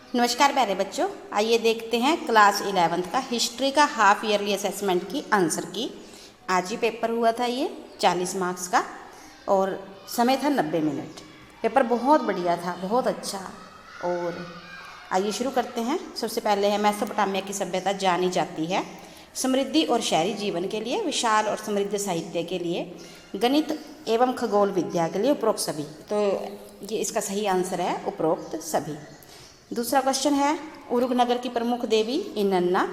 नमस्कार प्यारे बच्चों, आइए देखते हैं क्लास 11th का हिस्ट्री का हाफ ईयरली असेसमेंट की आंसर की। आज ही पेपर हुआ था ये 40 मार्क्स का और समय था 90 मिनट। पेपर बहुत बढ़िया था, बहुत अच्छा। और आइए शुरू करते हैं। सबसे पहले है मेसोपोटामिया की सभ्यता जानी जाती है समृद्धि और शहरी जीवन के लिए, विशाल और समृद्ध साहित्य के लिए, गणित एवं खगोल विद्या के लिए, उपरोक्त सभी। तो ये इसका सही आंसर है उपरोक्त सभी। दूसरा क्वेश्चन है उरुग नगर की प्रमुख देवी इनन्ना।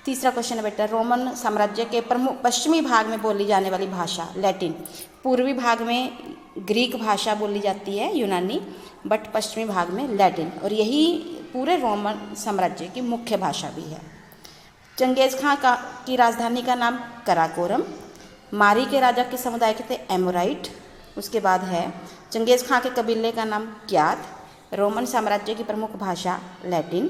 तीसरा क्वेश्चन है बेटा रोमन साम्राज्य के प्रमुख पश्चिमी भाग में बोली जाने वाली भाषा लैटिन। पूर्वी भाग में ग्रीक भाषा बोली जाती है यूनानी, बट पश्चिमी भाग में लैटिन, और यही पूरे रोमन साम्राज्य की मुख्य भाषा भी है। चंगेज़ खां की राजधानी का नाम कराकोरम। मारी के राजा के समुदाय के थे एमोराइट। उसके बाद है चंगेज़ खां के कबीले का नाम क्यात। रोमन साम्राज्य की प्रमुख भाषा लैटिन।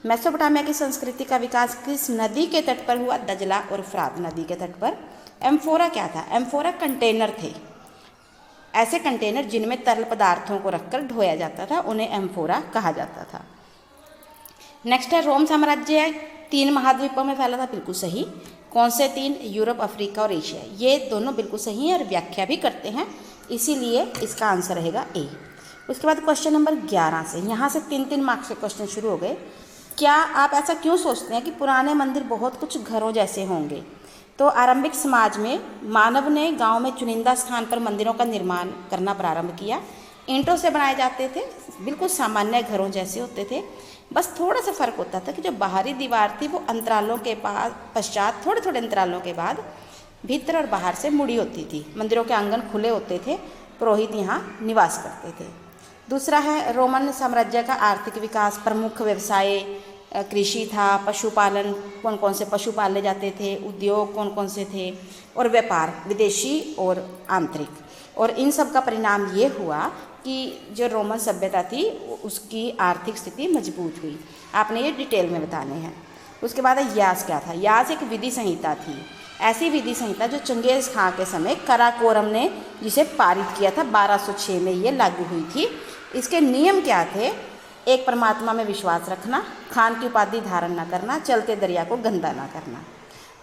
मेसोपोटामिया की संस्कृति का विकास किस नदी के तट पर हुआ? दजला और फ्रात नदी के तट पर। एम्फोरा क्या था? एम्फोरा कंटेनर थे, ऐसे कंटेनर जिनमें तरल पदार्थों को रखकर ढोया जाता था, उन्हें एम्फोरा कहा जाता था। नेक्स्ट है रोम साम्राज्य 3 महाद्वीपों में फैला था। बिल्कुल सही। कौन से 3? यूरोप, अफ्रीका और एशिया। ये दोनों बिल्कुल सही हैं और व्याख्या भी करते हैं, इसीलिए इसका आंसर रहेगा ए। उसके बाद क्वेश्चन नंबर 11 से, यहाँ से 3-3 मार्क्स के क्वेश्चन शुरू हो गए। क्या आप ऐसा क्यों सोचते हैं कि पुराने मंदिर बहुत कुछ घरों जैसे होंगे? तो आरंभिक समाज में मानव ने गांव में चुनिंदा स्थान पर मंदिरों का निर्माण करना प्रारंभ किया। ईंटों से बनाए जाते थे, बिल्कुल सामान्य घरों जैसे होते थे। बस थोड़ा सा फर्क होता था कि जो बाहरी दीवार थी वो अंतरालों के पश्चात थोड़े थोड़े अंतरालों के बाद भीतर और बाहर से मुड़ी होती थी। मंदिरों के आंगन खुले होते थे, पुरोहित यहाँ निवास करते थे। दूसरा है रोमन साम्राज्य का आर्थिक विकास। प्रमुख व्यवसाय कृषि था, पशुपालन, कौन कौन से पशु पाले जाते थे, उद्योग कौन कौन से थे, और व्यापार विदेशी और आंतरिक। और इन सब का परिणाम ये हुआ कि जो रोमन सभ्यता थी उसकी आर्थिक स्थिति मजबूत हुई। आपने ये डिटेल में बताने हैं। उसके बाद है यास क्या था? यास एक विधि संहिता थी, ऐसी विधि संहिता जो चंगेज़ खां के समय कराकोरम ने जिसे पारित किया था 1206 में ये लागू हुई थी। इसके नियम क्या थे? एक, परमात्मा में विश्वास रखना, खान की उपाधि धारण न करना, चलते दरिया को गंदा न करना।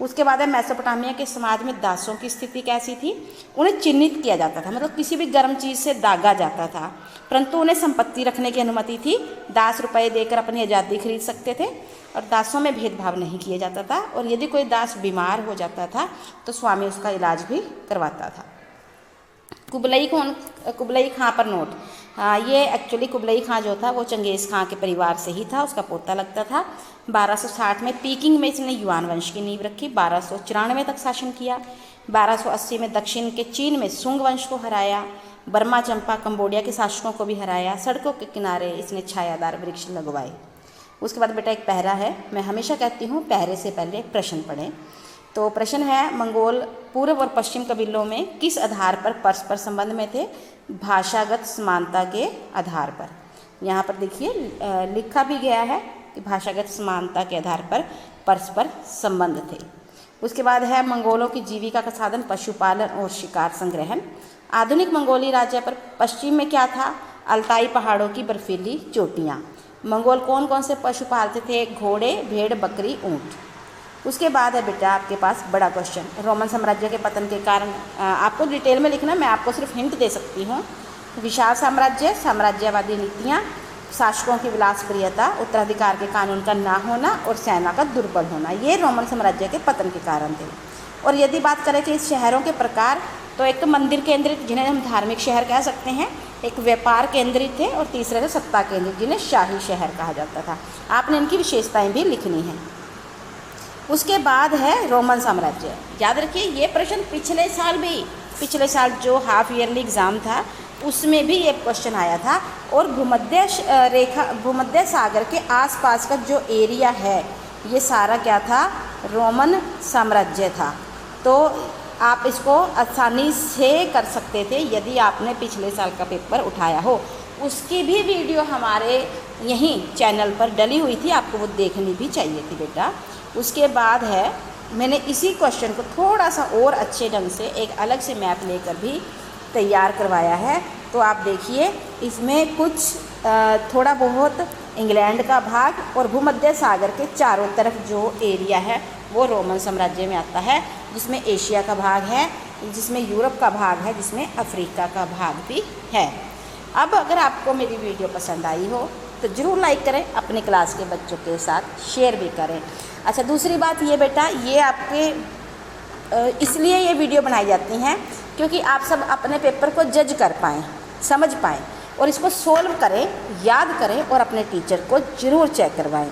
उसके बाद है मेसोपोटामिया के समाज में दासों की स्थिति कैसी थी? उन्हें चिन्हित किया जाता था, मतलब किसी भी गर्म चीज़ से दागा जाता था, परंतु उन्हें संपत्ति रखने की अनुमति थी। दास रुपए देकर अपनी आज़ादी खरीद सकते थे और दासों में भेदभाव नहीं किया जाता था। और यदि कोई दास बीमार हो जाता था तो स्वामी उसका इलाज भी करवाता था। कुबलई खां पर नोट। ये एक्चुअली कुबलई खां जो था वो चंगेज़ खां के परिवार से ही था, उसका पोता लगता था। 1260 में पीकिंग में इसने युआन वंश की नींव रखी। 1294 तक शासन किया। 1280 में दक्षिण के चीन में सुंग वंश को हराया। बर्मा, चंपा, कंबोडिया के शासकों को भी हराया। सड़कों के किनारे इसने छायादार वृक्ष लगवाए। उसके बाद बेटा एक पहरा है। मैं हमेशा कहती हूँ पहरे से पहले एक प्रश्न पढ़ें। तो प्रश्न है मंगोल पूर्व और पश्चिम कबीलों में किस आधार पर परस्पर संबंध में थे? भाषागत समानता के आधार पर। यहाँ पर देखिए लिखा भी गया है कि भाषागत समानता के आधार पर परस्पर संबंध थे। उसके बाद है मंगोलों की जीविका का साधन पशुपालन और शिकार संग्रहण। आधुनिक मंगोली राज्य पर पश्चिम में क्या था? अल्ताई पहाड़ों की बर्फीली चोटियाँ। मंगोल कौन कौन से पशु पालते थे? घोड़े, भेड़, बकरी, ऊँट। उसके बाद है बेटा आपके पास बड़ा क्वेश्चन रोमन साम्राज्य के पतन के कारण। आपको डिटेल में लिखना, मैं आपको सिर्फ हिंट दे सकती हूँ। विशाल साम्राज्य, साम्राज्यवादी नीतियाँ, शासकों की विलासप्रियता, उत्तराधिकार के कानून का ना होना और सेना का दुर्बल होना, ये रोमन साम्राज्य के पतन के कारण थे। और यदि बात करें कि इस शहरों के प्रकार, तो एक तो मंदिर केंद्रित जिन्हें हम धार्मिक शहर कह सकते हैं, एक व्यापार केंद्रित थे, और तीसरे थे सत्ता केंद्रित जिन्हें शाही शहर कहा जाता था। आपने इनकी विशेषताएँ भी लिखनी हैं। उसके बाद है रोमन साम्राज्य। याद रखिए ये प्रश्न पिछले साल जो हाफ ईयरली एग्ज़ाम था उसमें भी ये क्वेश्चन आया था। और भूमध्य सागर के आसपास का जो एरिया है ये सारा क्या था? रोमन साम्राज्य था। तो आप इसको आसानी से कर सकते थे यदि आपने पिछले साल का पेपर उठाया हो। उसकी भी वीडियो हमारे यहीं चैनल पर डली हुई थी, आपको वो देखनी भी चाहिए थी बेटा। उसके बाद है मैंने इसी क्वेश्चन को थोड़ा सा और अच्छे ढंग से एक अलग से मैप लेकर भी तैयार करवाया है। तो आप देखिए इसमें कुछ थोड़ा बहुत इंग्लैंड का भाग और भूमध्य सागर के चारों तरफ जो एरिया है वो रोमन साम्राज्य में आता है, जिसमें एशिया का भाग है, जिसमें यूरोप का भाग है, जिसमें अफ्रीका का भाग भी है। अब अगर आपको मेरी वीडियो पसंद आई हो तो ज़रूर लाइक करें, अपनी क्लास के बच्चों के साथ शेयर भी करें। अच्छा, दूसरी बात ये बेटा, ये आपके इसलिए ये वीडियो बनाई जाती हैं क्योंकि आप सब अपने पेपर को जज कर पाएँ, समझ पाएँ और इसको सोल्व करें, याद करें और अपने टीचर को ज़रूर चेक करवाएं।